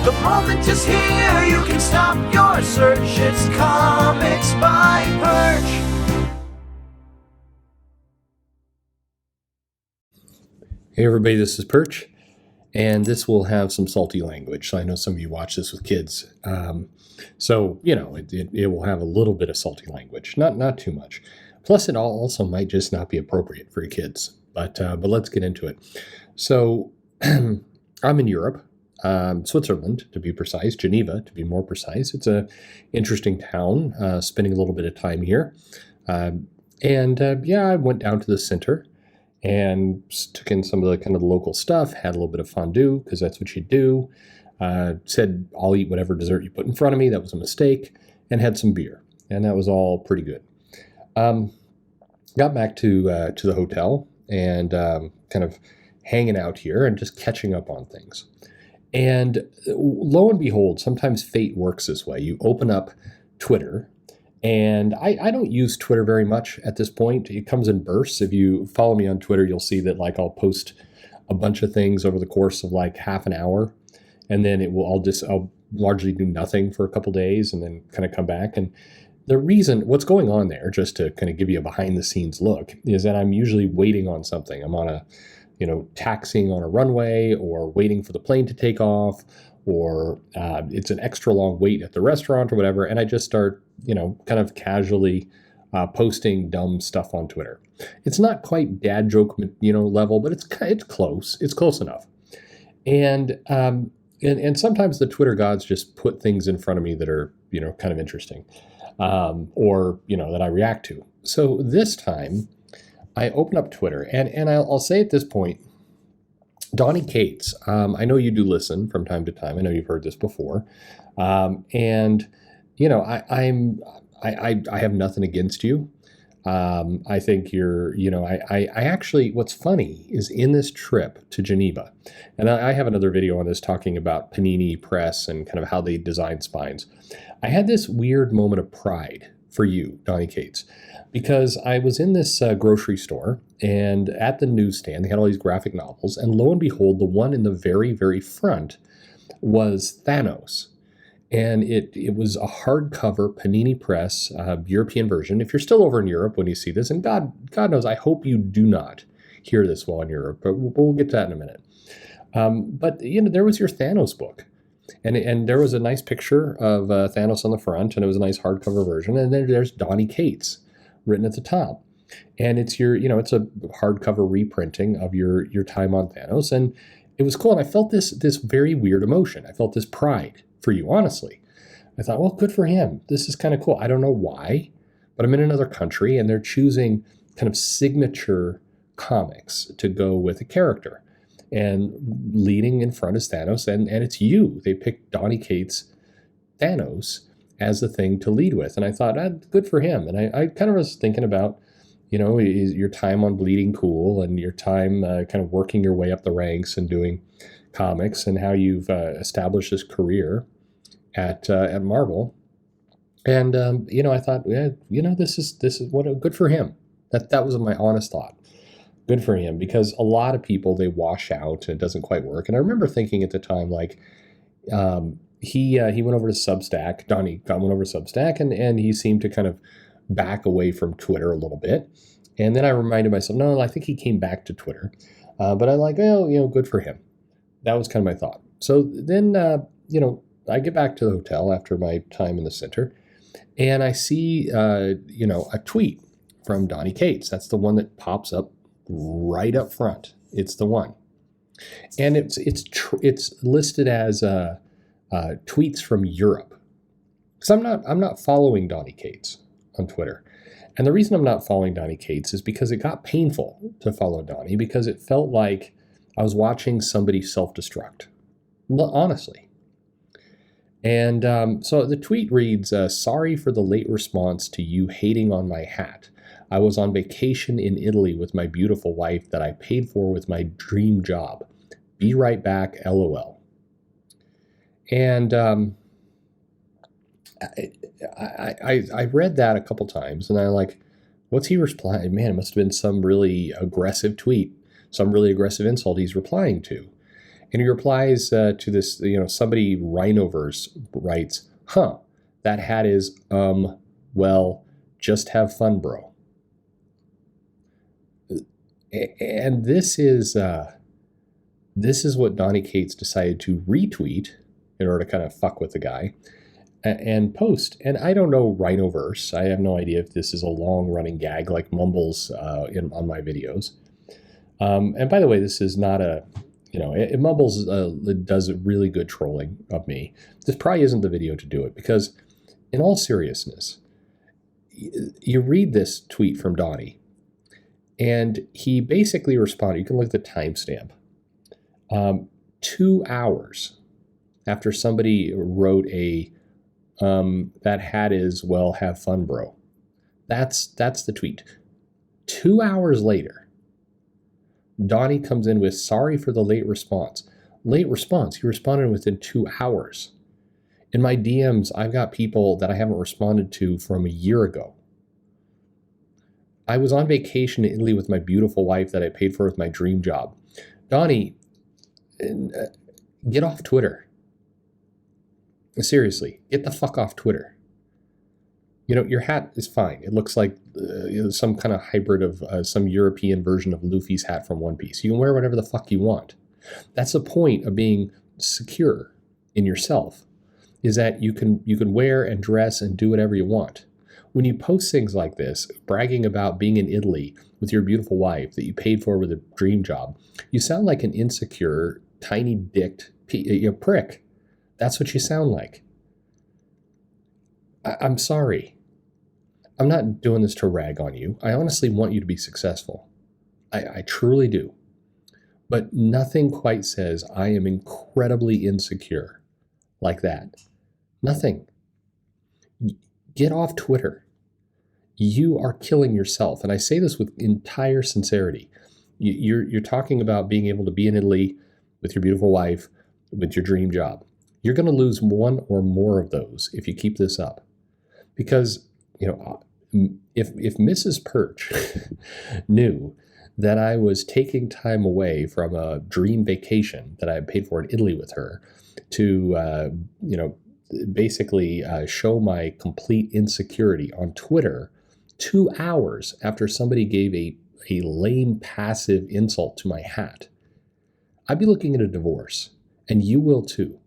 The moment is here, you can stop your search. It's Comics by Perch. Hey everybody, this is Perch, and this will have some salty language. So I know some of you watch this with kids. So, you know, it will have a little bit of salty language, not too much. Plus, it also might just not be appropriate for your kids. But let's get into it. So I'm in Europe, Switzerland to be precise, Geneva to be more precise. It's an interesting town, spending a little bit of time here. I went down to the center and took in some of the kind of the local stuff, had a little bit of fondue, because that's what you do. Said, I'll eat whatever dessert you put in front of me. That was a mistake. And had some beer. And that was all pretty good. Got back to the hotel and kind of hanging out here and just catching up on things. And lo and behold, sometimes fate works this way. You open up Twitter. And I don't use Twitter very much at this point. It comes in bursts. If you follow me on Twitter, you'll see that like I'll post a bunch of things over the course of like half an hour, and then I'll largely do nothing for a couple days, and then kind of come back. And the reason, what's going on there, just to kind of give you a behind the scenes look, is that I'm usually waiting on something. I'm on taxiing on a runway, or waiting for the plane to take off, or it's an extra long wait at the restaurant or whatever, and I just start, kind of casually posting dumb stuff on Twitter. It's not quite dad joke, level, but it's close. It's close enough. And sometimes the Twitter gods just put things in front of me that are, kind of interesting, or that I react to. So this time, I open up Twitter, and I'll say at this point, Donny Cates, I know you do listen from time to time. I know you've heard this before. I have nothing against you. I think you're, I actually, what's funny is in this trip to Geneva, and I have another video on this talking about Panini Press and kind of how they design spines. I had this weird moment of pride for you, Donny Cates, because I was in this grocery store, and at the newsstand, they had all these graphic novels, and lo and behold, the one in the very, very front was Thanos. And it was a hardcover Panini Press European version. If you're still over in Europe when you see this, and God knows, I hope you do not hear this while in Europe, but we'll get to that in a minute. But there was your Thanos book. And there was a nice picture of Thanos on the front, and it was a nice hardcover version. And then there's Donny Cates written at the top. And it's it's a hardcover reprinting of your time on Thanos. And it was cool. And I felt this very weird emotion. I felt this pride for you, honestly. I thought, well, good for him. This is kind of cool. I don't know why, but I'm in another country, and they're choosing kind of signature comics to go with a character. And leading in front is Thanos, and it's you. They picked Donny Cates' Thanos as the thing to lead with. And I thought, good for him. And I kind of was thinking about, your time on Bleeding Cool, and your time kind of working your way up the ranks and doing comics, and how you've established this career at Marvel. And, I thought, this is what good for him. That was my honest thought. Good for him, because a lot of people, they wash out and it doesn't quite work. And I remember thinking at the time, like, he went over to Substack. Donnie went over to Substack, and he seemed to kind of back away from Twitter a little bit. And then I reminded myself, no, I think he came back to Twitter. But I'm like, good for him. That was kind of my thought. So then, I get back to the hotel after my time in the center, and I see, a tweet from Donny Cates. That's the one that pops up right up front. It's the one, and it's listed as tweets from Europe. Because I'm not following Donny Cates on Twitter, and the reason I'm not following Donny Cates is because it got painful to follow Donny, because it felt like I was watching somebody self-destruct, honestly. And so the tweet reads, "Sorry for the late response to you hating on my hat. I was on vacation in Italy with my beautiful wife that I paid for with my dream job. Be right back, LOL." And I read that a couple times, and I'm like, what's he replying? Man, it must have been some really aggressive tweet, some really aggressive insult he's replying to. And he replies to this, somebody Rhinoverse writes, huh, that hat is, well, just have fun, bro. And this is what Donny Cates decided to retweet in order to kind of fuck with the guy and post. And I don't know Rhinoverse. I have no idea if this is a long-running gag like Mumbles on my videos. And by the way, this is not a, Mumbles does really good trolling of me. This probably isn't the video to do it because, in all seriousness, you read this tweet from Donny, and he basically responded. You can look at the timestamp. 2 hours after somebody wrote that hat is, well, have fun, bro. That's the tweet. 2 hours later, Donny comes in with, sorry for the late response. Late response, he responded within 2 hours. In my DMs, I've got people that I haven't responded to from a year ago. I was on vacation in Italy with my beautiful wife that I paid for with my dream job. Donny, get off Twitter. Seriously, get the fuck off Twitter. Your hat is fine. It looks like some kind of hybrid of some European version of Luffy's hat from One Piece. You can wear whatever the fuck you want. That's the point of being secure in yourself, is that you can wear and dress and do whatever you want. When you post things like this, bragging about being in Italy with your beautiful wife that you paid for with a dream job, you sound like an insecure, tiny-dicked prick. That's what you sound like. I'm sorry. I'm not doing this to rag on you. I honestly want you to be successful. I truly do. But nothing quite says I am incredibly insecure like that. Nothing. Get off Twitter. You are killing yourself. And I say this with entire sincerity. You're talking about being able to be in Italy with your beautiful wife, with your dream job. You're going to lose one or more of those if you keep this up. Because, if Mrs. Perch knew that I was taking time away from a dream vacation that I had paid for in Italy with her to, basically show my complete insecurity on Twitter 2 hours after somebody gave a lame, passive insult to my hat, I'd be looking at a divorce, and you will too.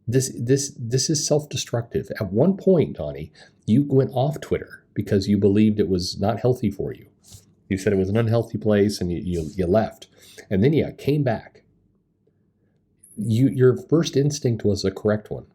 This is self-destructive. At one point, Donny, you went off Twitter because you believed it was not healthy for you. You said it was an unhealthy place, and you left. And then you came back. Your first instinct was the correct one.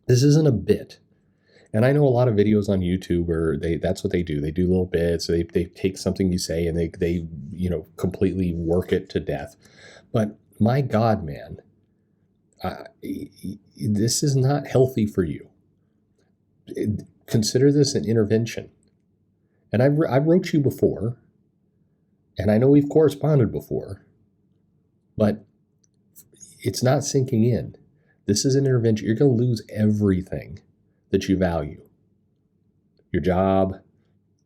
This isn't a bit. And I know a lot of videos on YouTube where that's what they do. They do little bits. They take something you say and they completely work it to death. But my God, man, this is not healthy for you. Consider this an intervention. And I wrote you before, and I know we've corresponded before, but it's not sinking in. This is an intervention. You're going to lose everything that you value. Your job,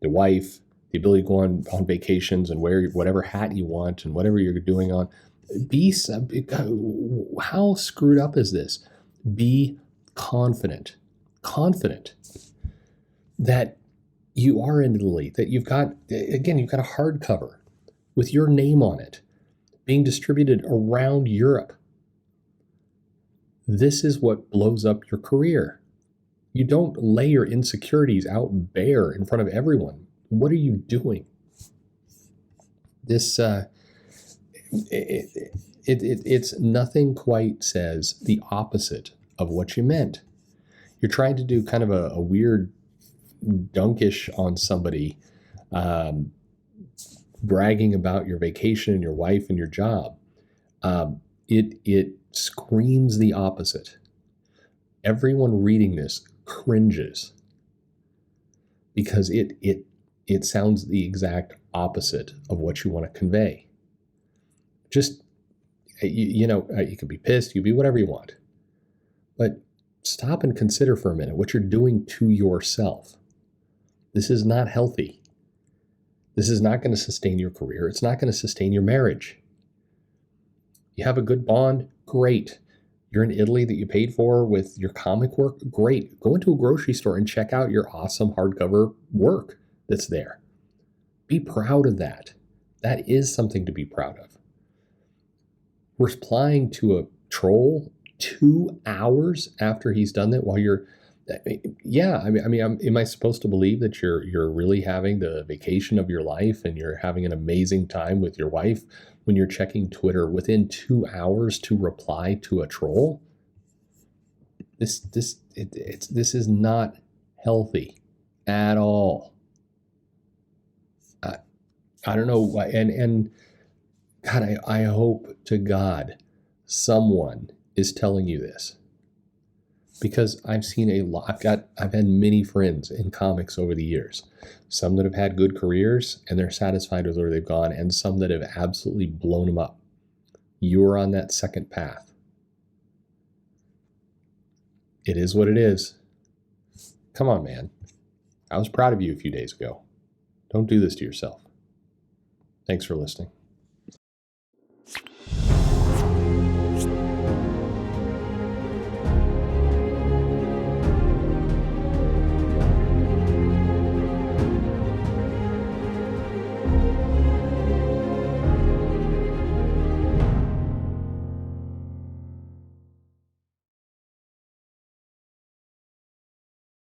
your wife, the ability to go on vacations and wear whatever hat you want and whatever you're doing on. How screwed up is this? Be confident that you are in Italy, that you've got a hardcover with your name on it being distributed around Europe. This is what blows up your career. You don't lay your insecurities out bare in front of everyone. What are you doing? This, it's nothing quite says the opposite of what you meant. You're trying to do kind of a weird dunkish on somebody, bragging about your vacation and your wife and your job. It screams the opposite. Everyone reading this cringes because it sounds the exact opposite of what you want to convey. Just, you could be pissed, you can be whatever you want, but stop and consider for a minute what you're doing to yourself. This is not healthy. This is not going to sustain your career. It's not going to sustain your marriage. You have a good bond? Great. You're in Italy that you paid for with your comic work? Great. Go into a grocery store and check out your awesome hardcover work that's there. Be proud of that. That is something to be proud of. Replying to a troll 2 hours after he's done that while you're, yeah, am I supposed to believe that you're really having the vacation of your life and you're having an amazing time with your wife when you're checking Twitter within 2 hours to reply to a troll? This is not healthy at all. I don't know, and God, I hope to God someone is telling you this, because I've seen a lot. I've had many friends in comics over the years, some that have had good careers and they're satisfied with where they've gone, and some that have absolutely blown them up. You're on that second path. It is what it is. Come on, man. I was proud of you a few days ago. Don't do this to yourself. Thanks for listening.